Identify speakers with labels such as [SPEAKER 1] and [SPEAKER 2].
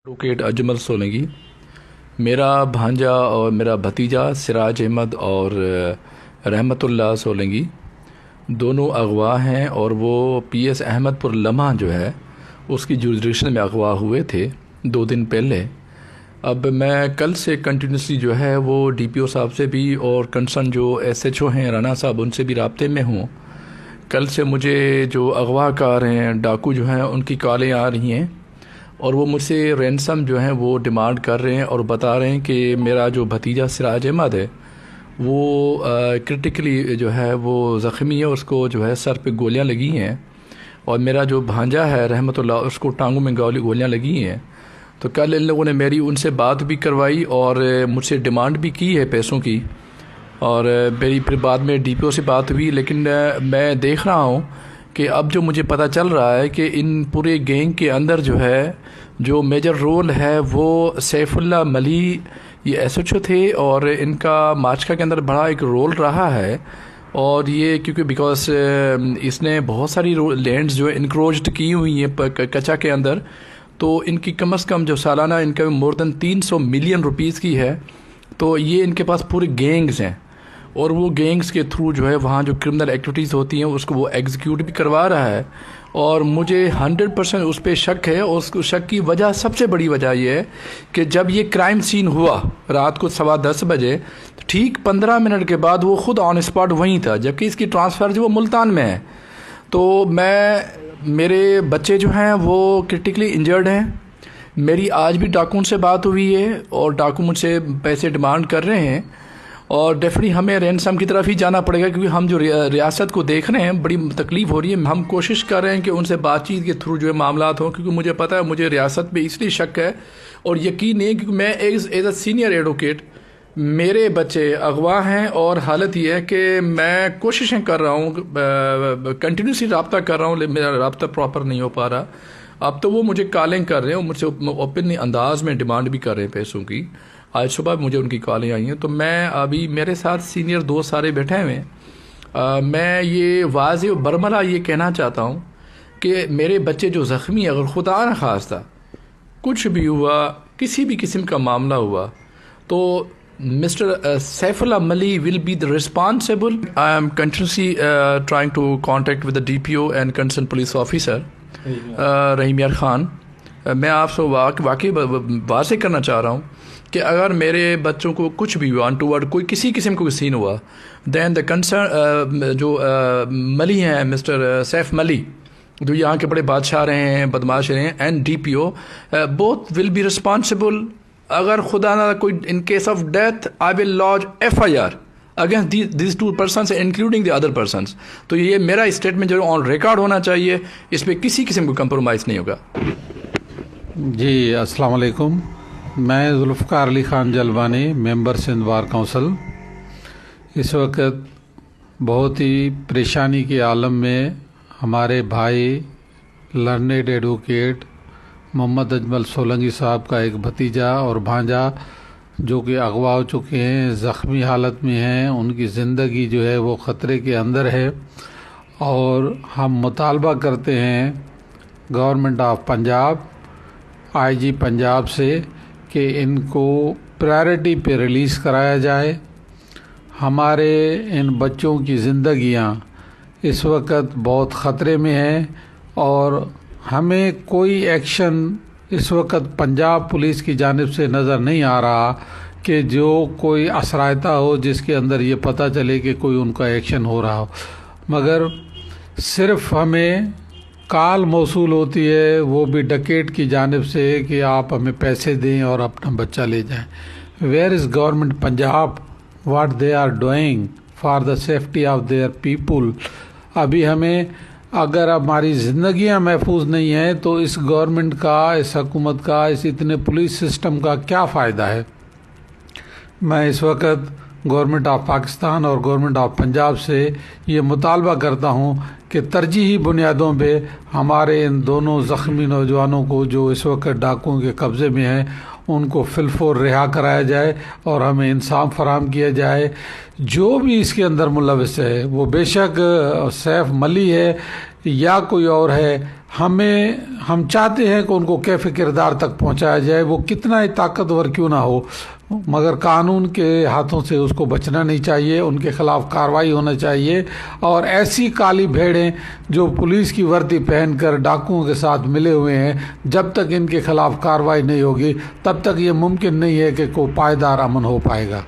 [SPEAKER 1] Advocate Ajmal Solangi, میرا بھانجا اور میرا بھتیجا سراج احمد اور رحمت اللہ سولنگی دونوں اغوا ہیں، اور وہ پی ایس احمد پور لمحہ جو ہے اس کی جورسڈکشن میں اغوا ہوئے تھے 2 دن پہلے۔ اب میں کل سے کنٹینیوسلی جو ہے وہ ڈی پی او صاحب سے بھی اور کنسرن جو ایس ایچ او ہیں رانا صاحب ان سے بھی رابطے میں ہوں۔ کل سے مجھے جو اغوا کار ہیں، ڈاکو جو ہیں، ان کی کالیں آ رہی ہیں اور وہ مجھ سے رینسم جو ہیں وہ ڈیمانڈ کر رہے ہیں اور بتا رہے ہیں کہ میرا جو بھتیجا سراج احمد ہے وہ کرٹیکلی جو ہے وہ زخمی ہے، اس کو جو ہے سر پہ گولیاں لگی ہیں، اور میرا جو بھانجا ہے رحمت اللہ اس کو ٹانگوں میں گولیاں لگی ہیں۔ تو کل ان لوگوں نے میری ان سے بات بھی کروائی اور مجھ سے ڈیمانڈ بھی کی ہے پیسوں کی، اور میری پھر بعد میں ڈی پی او سے بات ہوئی، لیکن میں دیکھ رہا ہوں کہ اب جو مجھے پتہ چل رہا ہے کہ ان پورے گینگ کے اندر جو ہے جو میجر رول ہے وہ سیف اللہ ملی یہ ایس ایچ او تھے، اور ان کا ماچکا کے اندر بڑا ایک رول رہا ہے، اور یہ کیونکہ بیکاز اس نے بہت ساری لینڈز جو انکروچڈ کی ہوئی ہیں کچا کے اندر، تو ان کی کم از کم جو سالانہ انکم مور دین 300 ملین روپیز کی ہے، تو یہ ان کے پاس پورے گینگز ہیں، اور وہ گینگز کے تھرو جو ہے وہاں جو کرمنل ایکٹیویٹیز ہوتی ہیں اس کو وہ ایگزیکیوٹ بھی کروا رہا ہے۔ اور مجھے 100% اس پہ شک ہے، اور اس شک کی وجہ سب سے بڑی وجہ یہ ہے کہ جب یہ کرائم سین ہوا رات کو 10:15 بجے، ٹھیک 15 منٹ کے بعد وہ خود آن اسپاٹ وہیں تھا، جبکہ اس کی ٹرانسفر جو وہ ملتان میں ہے۔ تو میرے بچے جو ہیں وہ کرٹیکلی انجرڈ ہیں۔ میری آج بھی ڈاکو سے بات ہوئی ہے، اور ڈاکو مجھ سے پیسے ڈیمانڈ کر رہے ہیں، اور ڈیفینیٹلی ہمیں رینسم کی طرف ہی جانا پڑے گا، کیونکہ ہم جو ریاست کو دیکھ رہے ہیں بڑی تکلیف ہو رہی ہے۔ ہم کوشش کر رہے ہیں کہ ان سے بات چیت کے تھرو جو ہے معاملات ہوں، کیونکہ مجھے پتہ ہے مجھے ریاست پہ اس لیے شک ہے اور یقین نہیں، کیونکہ میں ایز اے سینئر ایڈوکیٹ میرے بچے اغوا ہیں، اور حالت یہ ہے کہ میں کوششیں کر رہا ہوں، کنٹینیوسلی رابطہ کر رہا ہوں، لیکن میرا رابطہ پراپر نہیں ہو پا رہا۔ اب تو وہ مجھے کالنگ کر رہے ہیں، مجھ سے اوپنلی انداز میں ڈیمانڈ بھی کر رہے ہیں پیسوں کی۔ آج صبح مجھے ان کی کالیں آئی ہیں، تو میں ابھی میرے ساتھ سینئر دوست سارے بیٹھے ہوئے ہیں۔ میں یہ واضح و برملا یہ کہنا چاہتا ہوں کہ میرے بچے جو زخمی ہیں، اگر خدا نہ خواستہ کچھ بھی ہوا، کسی بھی قسم کا معاملہ ہوا، تو mister Saif Ullah Mali will be the responsible. I am continuously trying to contact with the D P O and concern police officer Rahim Yar Khan. میں آپ سے واقعی واضح کرنا چاہ رہا ہوں کہ اگر میرے بچوں کو کچھ بھی ہوا انٹوورڈ کوئی کسی قسم کا سین ہوا، دین دا کنسرن جو ملی ہیں مسٹر سیف ملی، جو یہاں کے بڑے بادشاہ رہے ہیں، بدماش رہے ہیں، and D P O both will be responsible. اگر خدا نہ کوئی in case of death I will lodge FIR against these 2 persons including the other persons. تو یہ میرا اسٹیٹمنٹ جو آن ریکارڈ ہونا چاہیے، اس پہ کسی قسم کو کمپرومائز نہیں ہوگا۔
[SPEAKER 2] جی السلام علیکم، میں ذوالفقار علی خان جلوانی، ممبر سندھ بار کونسل۔ اس وقت بہت ہی پریشانی کے عالم میں ہمارے بھائی لرنیڈ ایڈوکیٹ محمد اجمل سولنگی صاحب کا ایک بھتیجا اور بھانجا جو کہ اغوا ہو چکے ہیں، زخمی حالت میں ہیں، ان کی زندگی جو ہے وہ خطرے کے اندر ہے، اور ہم مطالبہ کرتے ہیں گورنمنٹ آف پنجاب، آئی جی پنجاب سے کہ ان کو پرائرٹی پہ ریلیز کرایا جائے۔ ہمارے ان بچوں کی زندگیاں اس وقت بہت خطرے میں ہیں، اور ہمیں کوئی ایکشن اس وقت پنجاب پولیس کی جانب سے نظر نہیں آ رہا کہ جو کوئی اثرائتہ ہو جس کے اندر یہ پتہ چلے کہ کوئی ان کا ایکشن ہو رہا ہو، مگر صرف ہمیں کال موصول ہوتی ہے، وہ بھی ڈکیٹ کی جانب سے، کہ آپ ہمیں پیسے دیں اور اپنا بچہ لے جائیں۔ Where is government Punjab? What they are doing for the safety of their people? ابھی ہمیں اگر ہماری زندگیاں محفوظ نہیں ہیں تو اس گورنمنٹ کا، اس حکومت کا، اس اتنے پولیس سسٹم کا کیا فائدہ ہے؟ میں اس وقت گورنمنٹ آف پاکستان اور گورنمنٹ آف پنجاب سے یہ مطالبہ کرتا ہوں کہ ترجیحی بنیادوں پہ ہمارے ان دونوں زخمی نوجوانوں کو جو اس وقت ڈاکوؤں کے قبضے میں ہیں ان کو فی الفور رہا کرایا جائے اور ہمیں انصاف فراہم کیا جائے۔ جو بھی اس کے اندر ملوث ہے، وہ بے شک سیف ملی ہے یا کوئی اور ہے، ہم چاہتے ہیں کہ ان کو کیف کردار تک پہنچایا جائے، وہ کتنا ہی طاقتور کیوں نہ ہو، مگر قانون کے ہاتھوں سے اس کو بچنا نہیں چاہیے، ان کے خلاف کارروائی ہونا چاہیے۔ اور ایسی کالی بھیڑیں جو پولیس کی وردی پہن کر ڈاکوؤں کے ساتھ ملے ہوئے ہیں، جب تک ان کے خلاف کارروائی نہیں ہوگی تب تک یہ ممکن نہیں ہے کہ کوئی پائیدار امن ہو پائے گا۔